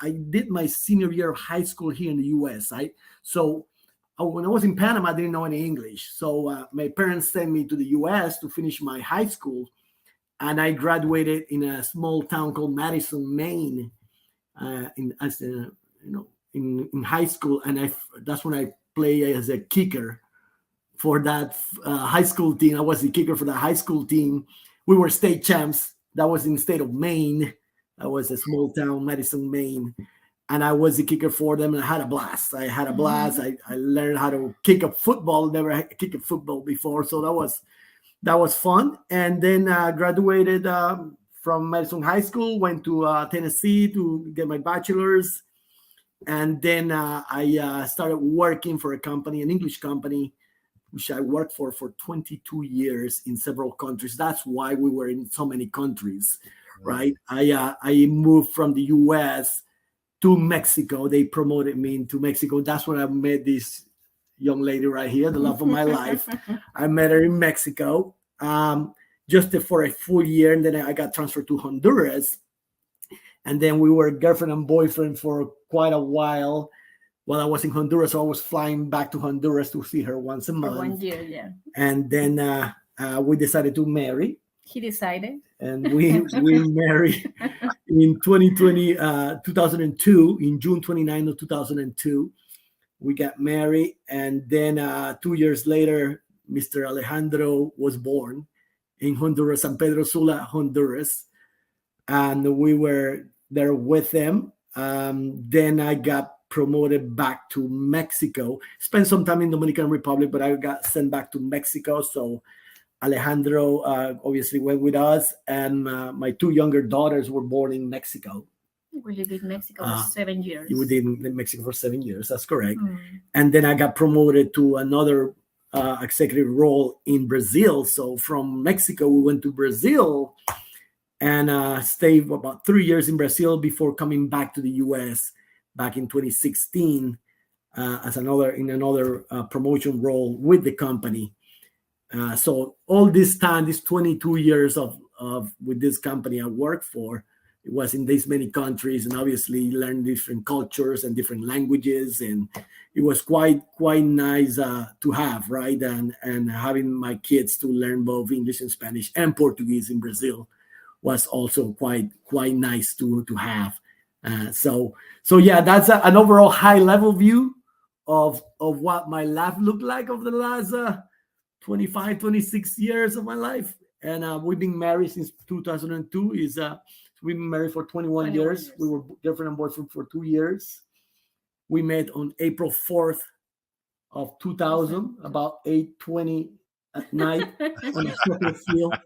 I did my senior year of high school here in the U.S. Right, so when I was in Panama, I didn't know any English. So my parents sent me to the U.S. to finish my high school, and I graduated in a small town called Madison, Maine, in high school, and that's when I played as a kicker for that high school team. I was the kicker for the high school team. We were state champs. That was in the state of Maine. That was a small town, Madison, Maine. And I was the kicker for them, and I had a blast. I learned how to kick a football. Never had kicked a football before, so that was fun. And then graduated from Madison High School, went to Tennessee to get my bachelor's. And then I started working for a company, an English company, which I worked for 22 years in several countries. That's why we were in so many countries, right? I moved from the U.S. to Mexico. They promoted me into Mexico. That's when I met this young lady right here, the love of my life. I met her in Mexico just for a full year, and then I got transferred to Honduras. And then we were girlfriend and boyfriend for quite a while I was in Honduras. So I was flying back to Honduras to see her once a month. For 1 year, yeah. And then we decided to marry. He decided. And we married in 2002, in June 29 of 2002. We got married. And then 2 years later, Mr. Alejandro was born in Honduras, San Pedro Sula, Honduras. And we were there with them. Then I got promoted back to Mexico. Spent some time in Dominican Republic, but I got sent back to Mexico. So Alejandro obviously went with us, and my two younger daughters were born in Mexico. We lived in Mexico for 7 years. You lived in Mexico for 7 years. That's correct. And then I got promoted to another executive role in Brazil. So from Mexico, we went to Brazil and stayed about 3 years in Brazil before coming back to the U.S. back in 2016 as another promotion role with the company. So all this time, this 22 years of with this company I worked for, it was in these many countries, and obviously learned different cultures and different languages, and it was quite nice to have, right? And having my kids to learn both English and Spanish and Portuguese in Brazil was also quite nice to have. So yeah, that's an overall high level view of what my life looked like over the last 26 years of my life. And we've been married since 2002. We've been married for 21 years. We were girlfriend and boyfriend for 2 years. We met on April 4th of 2000, about 8:20 at night on a soccer field